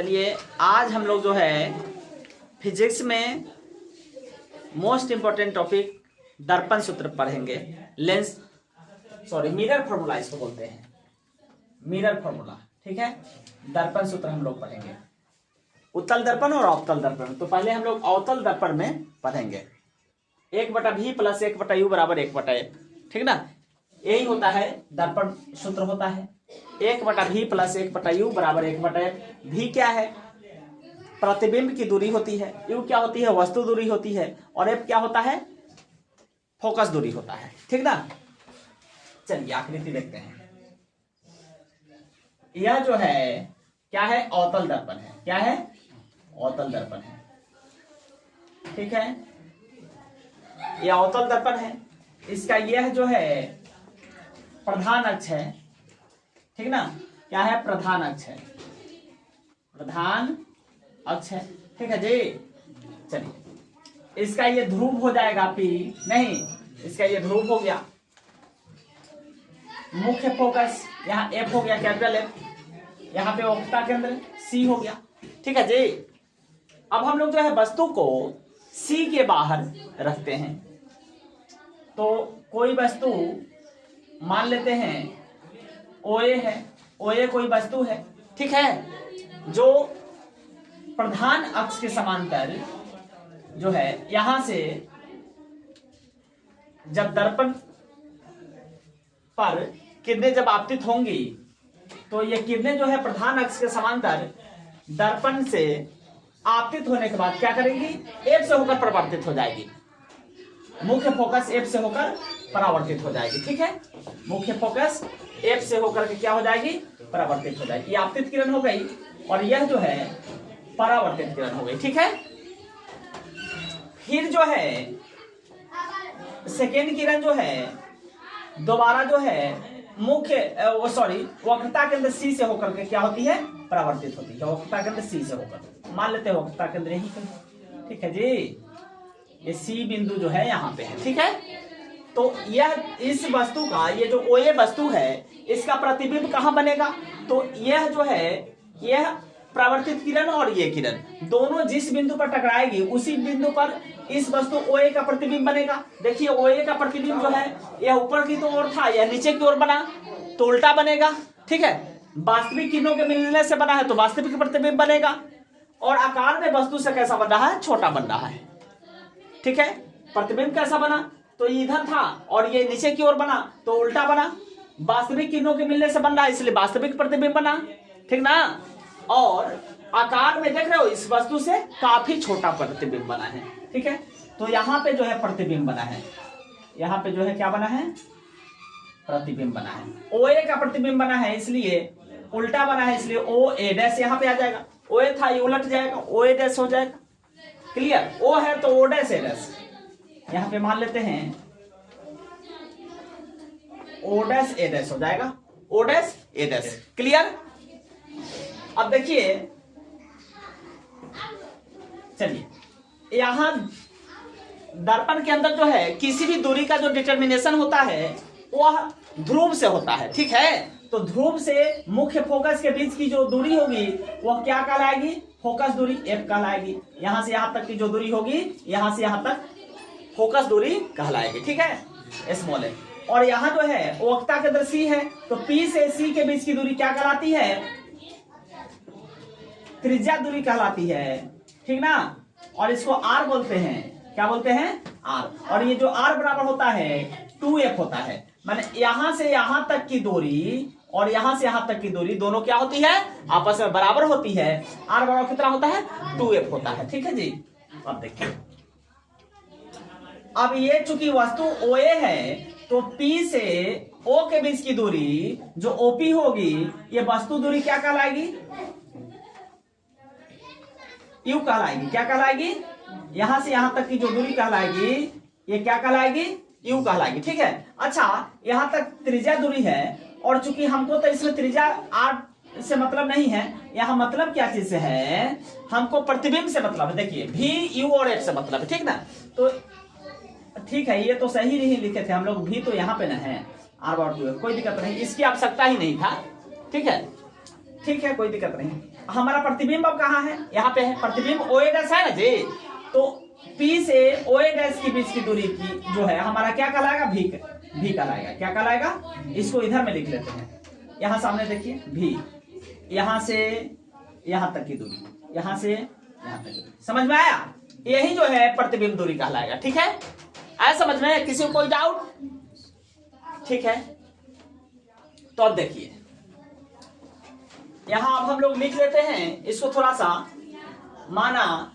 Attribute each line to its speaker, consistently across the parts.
Speaker 1: चलिए आज हम लोग जो है फिजिक्स में मोस्ट इम्पोर्टेंट टॉपिक दर्पण सूत्र पढ़ेंगे। मिरर फॉर्मूला इसको बोलते हैं, मिरर फॉर्मूला। ठीक है, दर्पण सूत्र हम लोग पढ़ेंगे, उत्तल दर्पण और अवतल दर्पण। तो पहले हम लोग अवतल दर्पण में पढ़ेंगे 1/v + 1/u = 1/f। ठीक ना, यही होता है दर्पण सूत्र होता है 1/v + 1/u = 1/f। v क्या है? प्रतिबिंब की दूरी होती है। u क्या होती है? वस्तु दूरी होती है। और f क्या होता है? फोकस दूरी होता है। ठीक ना, चलिए आकृति देखते हैं। यह जो है क्या है? अवतल दर्पण है। क्या है? अवतल दर्पण है। ठीक है, यह अवतल दर्पण है। इसका यह जो है प्रधान अक्ष है। ठीक ना, क्या है? प्रधान अक्ष है, प्रधान अक्ष है। ठीक है जी। चलिए इसका ये ध्रुव हो जाएगा P, नहीं इसका ये ध्रुव हो गया। मुख्य फोकस यहाँ F हो गया, कैपिटल F। यहाँ पे वक्रता केंद्र C हो गया। ठीक है जी। अब हम लोग जो है वस्तु को C के बाहर रखते हैं। तो कोई वस्तु मान लेते हैं OA है, OA कोई वस्तु है। ठीक है, जो प्रधान अक्ष के समांतर जो है यहां से जब दर्पण पर किरणें जब आपतित होंगी तो ये किरणें जो है प्रधान अक्ष के समांतर दर्पण से आपतित होने के बाद क्या करेंगी? F से होकर परावर्तित हो जाएगी। मुख्य फोकस F से होकर परावर्तित हो जाएगी। ठीक है, मुख्य फोकस F से होकर के क्या हो जाएगी? परावर्तित हो जाएगी। ये आपतित किरण हो गई और यह जो है परावर्तित किरण हो गई। ठीक है, फिर जो है सेकेंड किरण जो है दोबारा जो है वक्रता केंद्र C से होकर के क्या होती है? परावर्तित होती है। वक्रता केंद्र C से होकर मान लेते हैं वक्रता केंद्र यही कहीं। ठीक है जी, ये C बिंदु जो है यहाँ पे है। ठीक है, तो यह इस वस्तु का ये जो OA वस्तु है इसका प्रतिबिंब कहाँ बनेगा? तो यह जो है यह परावर्तित किरण और ये किरण दोनों जिस बिंदु पर टकराएगी उसी बिंदु पर इस वस्तु OA का प्रतिबिंब बनेगा। देखिए OA का प्रतिबिंब जो है यह ऊपर की तो ओर था, यह नीचे की ओर बना तो उल्टा बनेगा। ठीक है, वास्तविक किरणों के मिलने से बना है तो वास्तविक प्रतिबिंब बनेगा। और आकार में वस्तु से कैसा बन रहा है? छोटा बन रहा है। ठीक है, प्रतिबिंब कैसा बना? तो इधर था और ये नीचे की ओर बना तो उल्टा बना। वास्तविक किरणों के मिलने से बन रहा है इसलिए वास्तविक प्रतिबिंब बना। ठीक ना, और आकार में देख रहे हो इस वस्तु से काफी छोटा प्रतिबिंब बना है। ठीक है, तो यहाँ पे जो है प्रतिबिंब बना है, यहाँ पे जो है क्या बना है? प्रतिबिंब बना है। OA का प्रतिबिंब बना है इसलिए उल्टा बना है, इसलिए OA' यहाँ पे आ जाएगा। OA था ये उलट जाएगा, OA' हो जाएगा। क्लियर? O है तो O', यहाँ पे मान लेते हैं O', हो जाएगा O', क्लियर? अब देखिए, चलिए यहां दर्पण के अंदर जो है किसी भी दूरी का जो डिटर्मिनेशन होता है वह ध्रुव से होता है। ठीक है, तो ध्रुव से मुख्य फोकस के बीच की जो दूरी होगी वह क्या कहलाएगी? फोकस दूरी F कहलाएगी। यहां से यहां तक की जो दूरी होगी यहां से यहां तक फोकस दूरी कहलाएगी। ठीक है, स्मॉल है। और यहां जो है वक्रता केंद्र C है तो P से C के बीच की दूरी क्या कहलाती है? त्रिज्या दूरी कहलाती है। ठीक ना, और इसको R बोलते हैं। क्या बोलते हैं? R। और ये जो R बराबर होता है 2F होता है। माने यहां से यहां तक की दूरी और यहां से यहां तक की दूरी दोनों क्या होती है? आपस में बराबर होती है। R बराबर कितना होता है? 2F होता है। ठीक है जी। अब देखिए, अब ये चूंकि वस्तु OA है तो P से O के बीच की दूरी जो OP होगी ये वस्तु दूरी क्या कहलाएगी? U कहलाएगी। क्या कहलाएगी? यहां से यहां तक की जो दूरी कहलाएगी ये क्या कहलाएगी? U कहलाएगी। ठीक है, अच्छा यहां तक त्रिज्या दूरी है और चूंकि हमको तो इसमें त्रिज्या R से मतलब नहीं है, यहां मतलब क्या चीज से है? हमको प्रतिबिंब से मतलब है। देखिए V, U और F से मतलब है। ठीक ना, तो ठीक है, ये तो सही नहीं लिखे थे हम लोग। V तो यहाँ पे ना है, R/2 कोई दिक्कत नहीं, इसकी आवश्यकता ही नहीं था। ठीक है, ठीक है, कोई दिक्कत नहीं। हमारा प्रतिबिंब अब कहाँ है, यहाँ पे है, प्रतिबिंब OA डैश है ना जी। तो P से OA डैश के बीच की दूरी की जो है हमारा क्या कहलाएगा, भी कहलाएगा। क्या कहलाएगा, इसको इधर में लिख लेते हैं, यहाँ सामने देखिए भी, यहाँ से यहाँ तक की दूरी, यहाँ से यहाँ तक की दूरी, समझ में आया। यही जो है प्रतिबिंब दूरी कहलाएगा। ठीक है, आया समझ में, किसी को कोई डाउट? ठीक है, तो अब देखिए यहां अब हम लोग लिख लेते हैं इसको थोड़ा सा, माना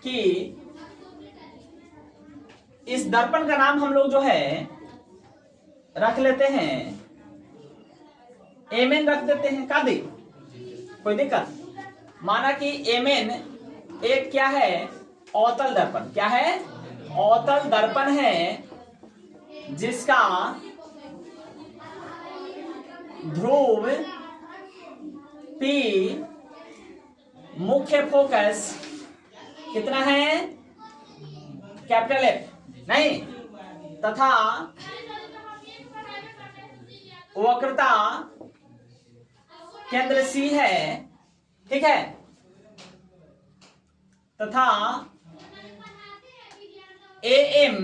Speaker 1: कि इस दर्पण का नाम हम लोग जो है रख लेते हैं एमएन, रख देते हैं, का दी कोई दिक्कत। माना कि एमएन एक क्या है, अवतल दर्पण। क्या है, अवतल दर्पण है जिसका ध्रुव P मुख्य फोकस कितना है, कैपिटल F नहीं, तथा वक्रता केंद्र C है। ठीक है, तथा AM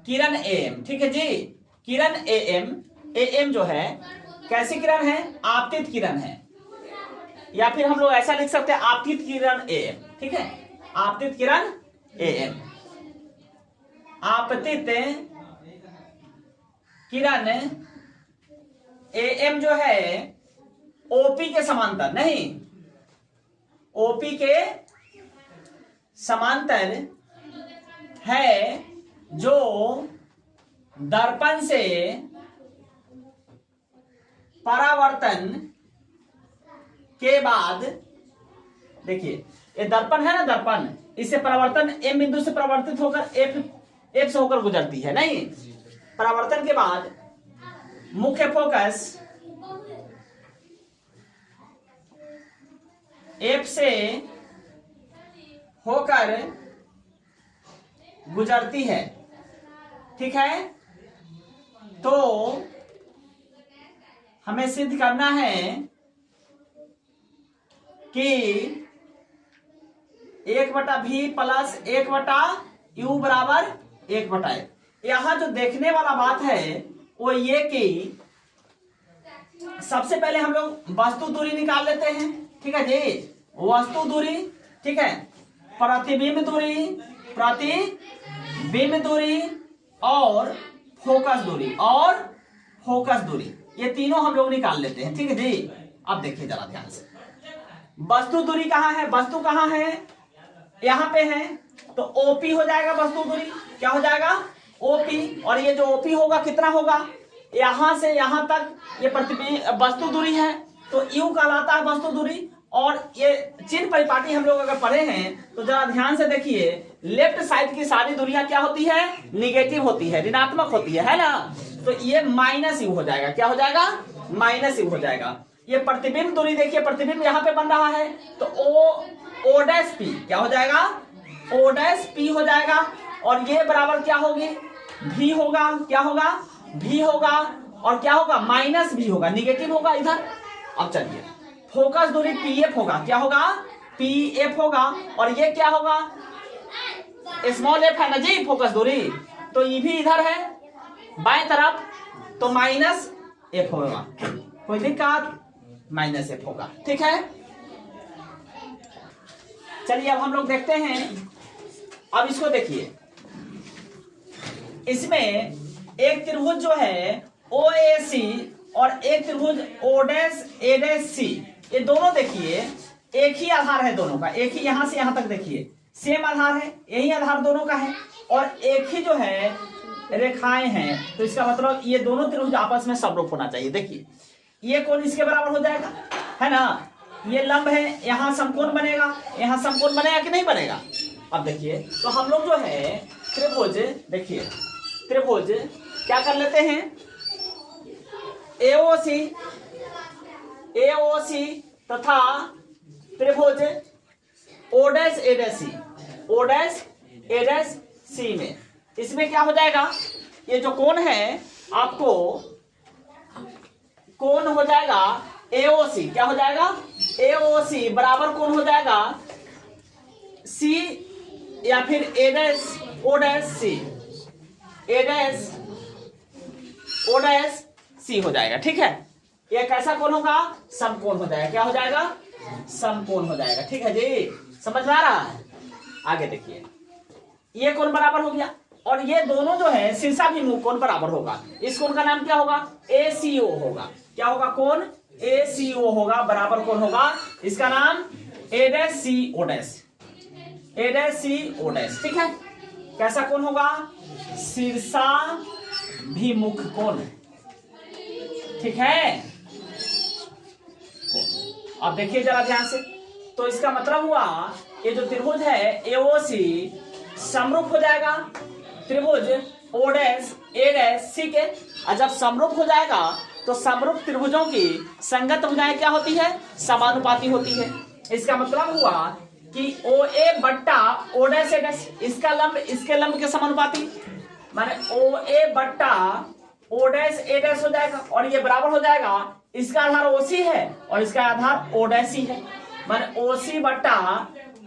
Speaker 1: किरण AM। ठीक है जी, किरण AM जो है कैसी किरण है, आपतित किरण है, या फिर हम लोग ऐसा लिख सकते हैं आपतित किरण AM। ठीक है, आपतित किरण AM, आपतित किरण AM जो है OP के समांतर, नहीं, OP के समांतर है, जो दर्पण से परावर्तन के बाद, देखिए ये दर्पण है ना, दर्पण इससे परावर्तन M बिंदु से परावर्तित होकर F से होकर गुजरती है, नहीं, परावर्तन के बाद मुख्य फोकस F से होकर गुजरती है। ठीक है, तो हमें सिद्ध करना है कि 1/V प्लस 1/U बराबर 1/F। यहां जो देखने वाला बात है वो ये कि सबसे पहले हम लोग वस्तु दूरी निकाल लेते हैं। ठीक है जी, वस्तु दूरी, ठीक है, प्रतिबिंब दूरी और फोकस दूरी, ये तीनों हम लोग निकाल लेते हैं। ठीक है जी, अब देखिए जरा ध्यान से, वस्तु दूरी कहाँ है, वस्तु कहाँ है, यहाँ पे है, तो OP हो जाएगा वस्तु दूरी। क्या हो जाएगा, OP, और ये जो OP होगा कितना होगा, यहां से यहां तक ये प्रतिबिंब वस्तु दूरी है, तो U कहलाता है वस्तु दूरी। और ये चिन्ह परिपाटी हम लोग अगर पढ़े हैं तो जरा ध्यान से देखिए, लेफ्ट साइड की सारी दूरियां क्या होती है, निगेटिव होती है, ऋणात्मक होती है ना, तो ये -U हो जाएगा। क्या हो जाएगा, -U हो जाएगा। ये प्रतिबिंब दूरी देखिए, प्रतिबिंब यहाँ पे बन रहा है, तो O'P क्या हो जाएगा, O'P हो जाएगा, और ये बराबर क्या होगी, V होगा। क्या होगा, V होगा, और क्या होगा, -V होगा, निगेटिव होगा इधर। अब चलिए, फोकस दूरी PF होगा। क्या होगा, PF होगा, और ये क्या होगा, स्मॉल f है ना जी फोकस दूरी, तो ये भी इधर है बाएं तरफ, तो -F होगा, कोई दिक्कत, -F होगा। ठीक है, चलिए अब हम लोग देखते हैं, अब इसको देखिए, इसमें एक त्रिभुज जो है OAC और एक त्रिभुज O'A'C, ये दोनों देखिए एक ही आधार है दोनों का, एक ही यहां से यहां तक देखिए सेम आधार है, यही आधार दोनों का है, और एक ही जो है रेखाएं हैं, तो इसका मतलब ये दोनों त्रिभुज आपस में समरूप होना चाहिए। देखिए ये कोण इसके बराबर हो जाएगा, है ना, ये लंब है, यहाँ समकोण बनेगा, यहाँ समकोण बनेगा कि नहीं बनेगा। अब देखिए, तो हम लोग जो है त्रिभुज, देखिए त्रिभुज क्या कर लेते हैं, AOC तथा त्रिभुज O'A'C में, इसमें क्या हो जाएगा, ये जो कोण है आपको कोण हो जाएगा AOC क्या हो जाएगा, AOC बराबर कौन हो जाएगा, C या फिर A dash O dash C, A dash O dash C हो जाएगा। ठीक है, ये कैसा कोण होगा, समकोण हो जाएगा। क्या हो जाएगा, समकोण हो जाएगा। ठीक है जी, समझ में आ रहा है। आगे देखिए, ये कोण बराबर हो गया और ये दोनों जो है शीर्षाभिमुख कोण बराबर होगा। इस कोण का नाम क्या होगा, ACO होगा। क्या होगा, कोण ACO होगा, बराबर कोण होगा। इसका नाम A dash C O dash, A dash C O dash. ठीक है, कैसा कोण होगा, शीर्षाभिमुख कोण। ठीक है, अब देखिए जरा ध्यान से, तो इसका मतलब हुआ ये जो त्रिभुज है AOC समरूप हो जाएगा त्रिभुज O dash A dash C के। और जब समरूप हो जाएगा तो समरूप त्रिभुजों की संगत भुजाएं क्या होती है, समानुपाती होती है। इसका मतलब हुआ कि OA बट्टा O डैश A डैश, इसका लंब इसके लंब के समानुपाती, माने OA बट्टा O डैश A डैश हो जाएगा और ये बराबर हो जाएगा, इसका आधार OC है और इसका आधार O डैश C है, माने OC बट्टा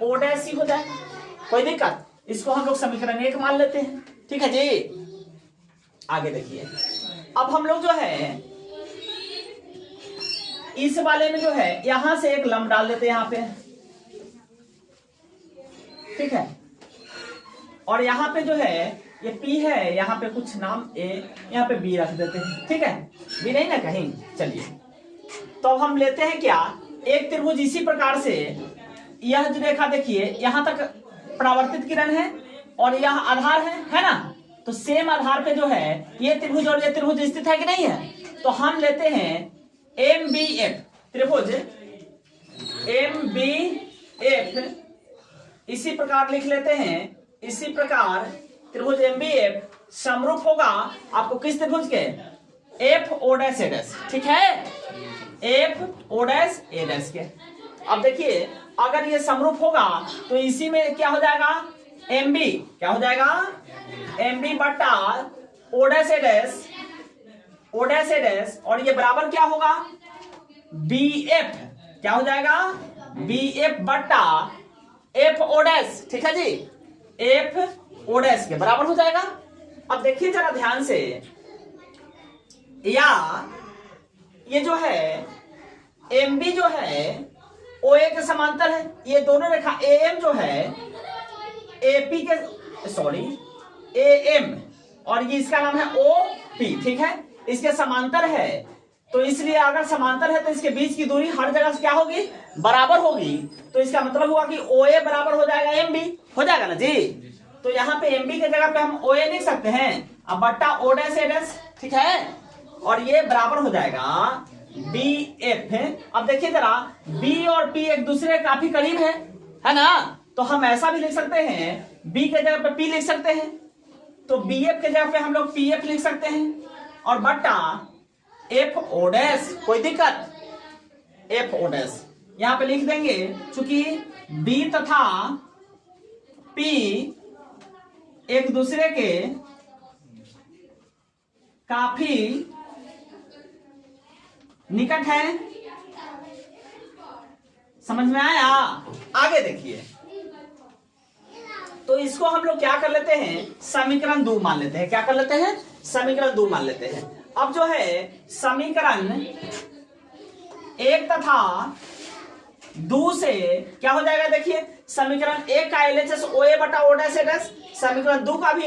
Speaker 1: O डैश C हो जाएगा। कोई दिक्कत, इसको हम लोग समीकरण 1 मान लेते हैं। ठीक है जी, आगे देखिए, अब हम लोग जो है इस वाले में जो है यहां से एक लंब डाल देते हैं यहाँ पे। ठीक है, और यहाँ पे जो है ये P है, यहाँ पे कुछ नाम A, यहाँ पे B रख देते हैं। ठीक है, B नहीं ना कहीं। चलिए, तो अब हम लेते हैं क्या, एक त्रिभुज इसी प्रकार से, यह जो रेखा देखिए यहां तक परावर्तित किरण है और यह आधार है ना। तो सेम आधार पे जो है ये त्रिभुज और ये त्रिभुज स्थित है कि नहीं है। तो हम लेते हैं MBF त्रिभुज, MBF इसी प्रकार लिख लेते हैं। इसी प्रकार त्रिभुज MBF समरूप होगा आपको किस त्रिभुज के, FO डैश A डैश। ठीक है, FO डैश A डैश के। अब देखिए, अगर ये समरूप होगा तो इसी में क्या हो जाएगा, MB क्या हो जाएगा, MB बट्टा O dash A dash, O dash A dash, और ये बराबर क्या होगा, BF क्या हो जाएगा, BF बट्टा FO डैश। ठीक है जी, FO डैश के बराबर हो जाएगा। अब देखिए जरा ध्यान से, या ये जो है MB जो है OA के समांतर है, ये दोनों रेखा AM जो है AP के AM और ये इसका नाम है OP। ठीक है, इसके समांतर है, तो इसलिए अगर समांतर है तो इसके बीच की दूरी हर जगह से क्या होगी, बराबर होगी। तो इसका मतलब हुआ कि OA बराबर हो जाएगा MB, हो जाएगा ना जी। तो यहाँ पे MB के जगह पे हम OA लिख सकते हैं, अब बट्टा O डैश A डैश। ठीक है, और ये बराबर हो जाएगा BF। अब देखिए जरा, B और P एक दूसरे काफी करीब है ना। तो हम ऐसा भी लिख सकते हैं, B के जगह पे P लिख सकते हैं, तो BF के जगह पे हम लोग PF लिख सकते हैं और बट्टा FO डैश। कोई दिक्कत, FO डैश यहां पे लिख देंगे, चूंकि B तथा P एक दूसरे के काफी निकट है। समझ में आया। आगे देखिए, तो इसको हम लोग क्या कर लेते हैं, समीकरण 2 मान लेते हैं। क्या कर लेते हैं, समीकरण 2 मान लेते हैं। अब जो है समीकरण 1 तथा 2 से क्या हो जाएगा, देखिए समीकरण 1 का LHS OA बटा O डैश A डैश, समीकरण 2 का भी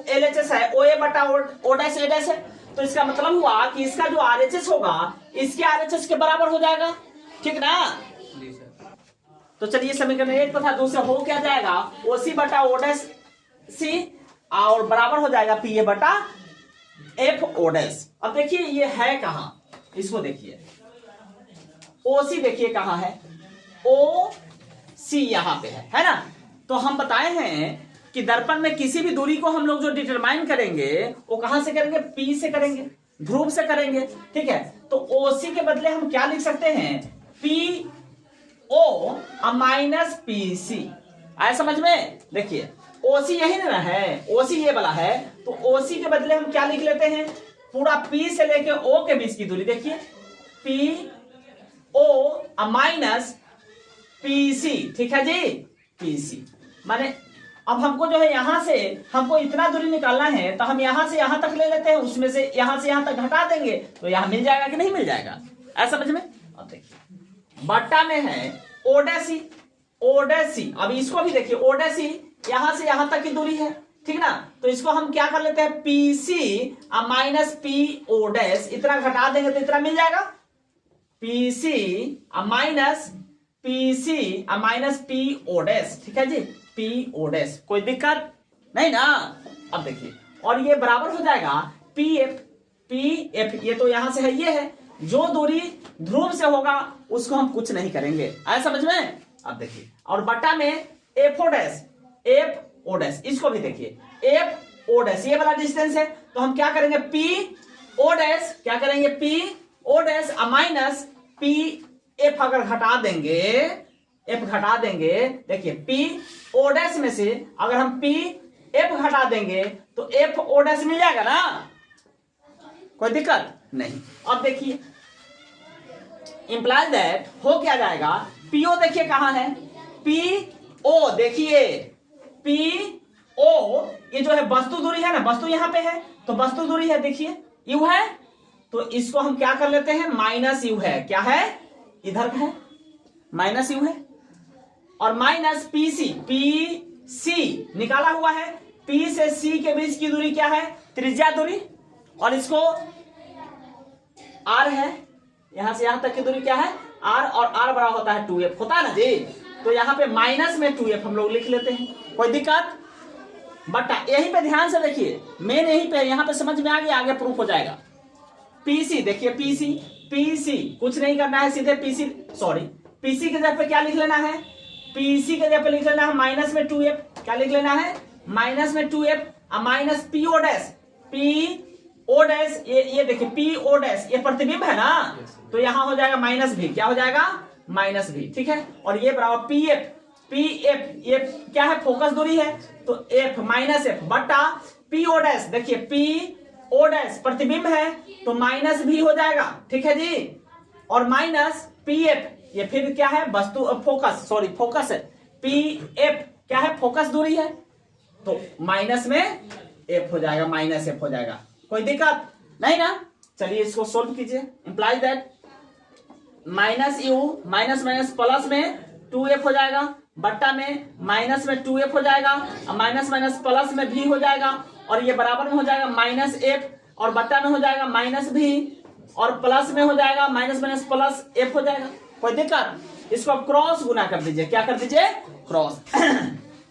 Speaker 1: LHS है OA बटा O डैश A डैश है। तो इसका मतलब हुआ कि इसका जो RHS होगा इसके RHS के बराबर हो जाएगा। ठीक ना। तो चलिए समीकरण 1 तथा 2 से हो क्या जाएगा, OC बटा O डैश C और बराबर हो जाएगा PA बटा FO डैश। अब देखिए ये है कहां, इसको देखिए, OC देखिए कहां है, OC यहां पे है ना। तो हम बताए हैं कि दर्पण में किसी भी दूरी को हम लोग जो डिटरमाइन करेंगे वो कहां से करेंगे, P से करेंगे, ध्रुव से करेंगे। ठीक है, तो OC के बदले हम क्या लिख सकते हैं, PO माइनस PC। आया समझ में। देखिए OC यही ना है, OC ये वाला है, तो OC के बदले हम क्या लिख लेते हैं, पूरा P से लेके O के बीच की दूरी देखिए, ओ माइनस पी सी, ठीक है जी, पी सी। माने अब हमको जो है यहां से हमको इतना दूरी निकालना है तो हम यहां से यहां तक ले लेते हैं, उसमें से यहां तक घटा देंगे तो यहां मिल जाएगा कि नहीं मिल जाएगा, ऐसा समझ में। अब देखिए बट्टा में है ओडेसी, ओडेसी। अब इसको भी देखिए ओडेसी यहां से यहां तक की दूरी है, ठीक ना, तो इसको हम क्या कर लेते हैं, पी सी माइनस पी ओडेस, इतना घटा देंगे तो इतना मिल जाएगा, पी सी माइनस पी ओडेस, ठीक है जी, पी ओडेस। कोई दिक्कत नहीं ना। अब देखिए और ये बराबर हो जाएगा पी एफ, ये तो यहां से है, ये है जो दूरी ध्रुव से होगा उसको हम कुछ नहीं करेंगे, आया समझ में। अब देखिए और बट्टा में एफ ओडेस, इसको भी देखिए एफ ओडेस, ये वाला डिस्टेंस है तो हम क्या करेंगे, पी ओडेस, क्या करेंगे, पी ओडेस माइनस पी एफ, अगर घटा देंगे, एफ घटा देंगे, देखिए पी ओडेस में से अगर हम पी एफ घटा देंगे तो एफ ओडेस मिल जाएगा ना, कोई दिक्कत नहीं। अब देखिए इंप्लाइज दैट हो क्या जाएगा, पीओ देखिए कहां है, पी ओ, देखिए पी ओ, ये जो है वस्तु दूरी है ना, वस्तु यहां पे है तो वस्तु दूरी है, देखिए यू है, तो इसको हम क्या कर लेते हैं, माइनस यू है, क्या है, इधर का है माइनस यू है, और माइनस पी सी निकाला हुआ है, पी से सी के बीच की दूरी क्या है, त्रिज्या दूरी, और इसको आर है, यहां से यहां तक की दूरी क्या है, आर, और आर बड़ा होता है 2f, होता है ना जी, तो यहां पे माइनस में 2f हम लोग लिख लेते हैं, कोई दिक्कत। बट यहीं पे ध्यान से देखिए, मेन यहीं पे, यहां पे समझ में आ गया, आगे प्रूफ हो जाएगा। पीसी देखिए, पीसी कुछ नहीं करना है, सीधे पीसी, सॉरी पीसी के जगह पे क्या लिख लेना है, पीसी के जगह पे लिख लेना है माइनस में 2f, क्या लिख लेना है, माइनस में 2f minus P O dash, ये देखिए पी ओ डैश, ये प्रतिबिंब है ना, तो यहां हो जाएगा माइनस भी, क्या हो जाएगा, माइनस भी, ठीक है, और ये बराबर पी एफ, ये क्या है, फोकस दूरी है, तो एफ माइनस एफ बटा पी ओ डैश, देखिए पी ओ डैश प्रतिबिंब है तो माइनस भी हो जाएगा, ठीक है जी, और माइनस पी एफ, ये फिर क्या है, वस्तु फोकस, सॉरी फोकस है, पी एफ क्या है, फोकस दूरी है, तो माइनस में एफ हो जाएगा, माइनस एफ हो जाएगा, कोई दिक्कत नहीं ना। चलिए इसको सोल्व कीजिए। Implies that minus you minus minus plus में 2f हो जाएगा, बट्टा में माइनस में 2f हो जाएगा, माइनस माइनस प्लस में भी हो जाएगा, और ये बराबर में हो जाएगा माइनस एफ, और बट्टा में हो जाएगा माइनस भी, और प्लस में हो जाएगा माइनस माइनस प्लस एफ हो जाएगा, कोई दिक्कत। इसको आप क्रॉस गुना कर दीजिए, क्या कर दीजिए, क्रॉस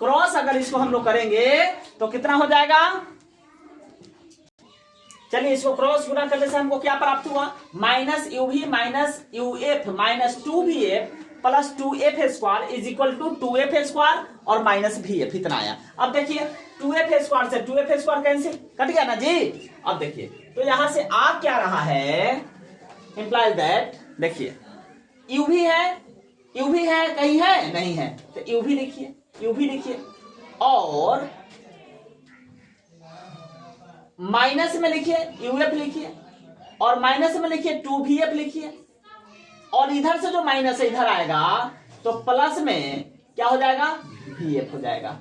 Speaker 1: क्रॉस अगर इसको हम लोग करेंगे तो कितना हो जाएगा, चलिए इसको क्रॉस गुना करने से हमको क्या प्राप्त हुआ, माइनस यू भी minus U F minus 2vf plus 2f square is equal to 2f square और माइनस vf, इतना आया। अब देखिए 2f स्क्वायर से 2f स्क्वायर कैंसिल, कट गया ना जी। अब देखिए तो यहां से आ क्या रहा है, इंप्लाइज दैट, देखिए यू भी है कहीं है नहीं है, तो यू भी लिखिए और माइनस में लिखिए यूएफ लिखिए, और माइनस में लिखिए 2vf लिखिए, और इधर से जो माइनस है इधर आएगा तो प्लस में क्या हो जाएगा, vf हो जाएगा,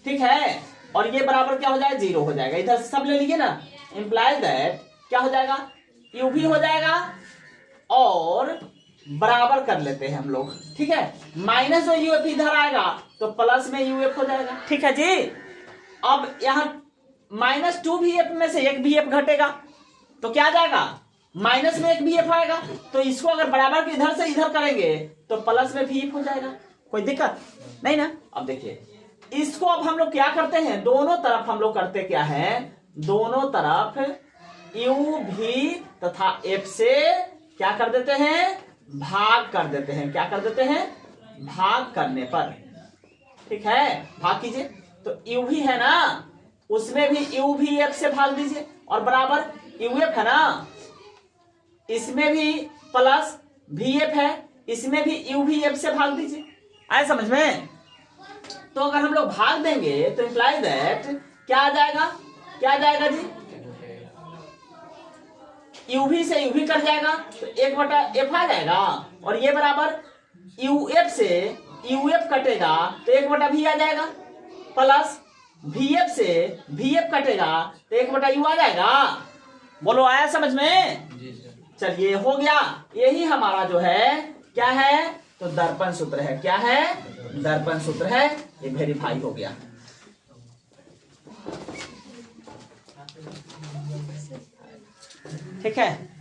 Speaker 1: ठीक है, और ये बराबर क्या हो जाएगा, 0 हो जाएगा, इधर से सब ले लीजिए ना। इंप्लाइज दैट क्या हो जाएगा, यू भी हो जाएगा और बराबर कर लेते हैं हम लोग, ठीक है, माइनस और यूएफ इधर आएगा तो प्लस में यूएफ हो जाएगा, ठीक है जी। अब यहां माइनस 2vf में से एक vf घटेगा तो क्या आ जाएगा, माइनस में एक vf आएगा, तो इसको अगर बराबर के इधर से इधर करेंगे तो प्लस में vf हो जाएगा, कोई दिक्कत नहीं ना। अब देखिए इसको अब हम लोग क्या करते हैं, दोनों तरफ हम लोग करते क्या है, दोनों तरफ u भी तथा f से क्या कर देते हैं, भाग कर देते हैं, क्या कर देते हैं, भाग करने पर, ठीक है, भाग कीजिए, तो u भी है ना, उसमें भी u भी f से भाग दीजिए, और बराबर uf है ना, इसमें भी प्लस vf है, इसमें भी u भी f से भाग दीजिए, आए समझ में। तो अगर हम लोग भाग देंगे तो इंप्लाई दैट क्या आ जाएगा, क्या आ जाएगा जी, यूवी से यूवी कट जाएगा तो 1/f आ जाएगा, और ये बराबर यूएफ से यूएफ कटेगा तो 1/v आ जाएगा, प्लस वीएफ से वीएफ कटेगा तो 1/u आ जाएगा। बोलो आया समझ में? चलिए हो गया। यही हमारा जो है क्या है, तो दर्पण सूत्र है। क्या है? दर्पण सूत्र है। ये वेरीफाई हो गया। ठीक है।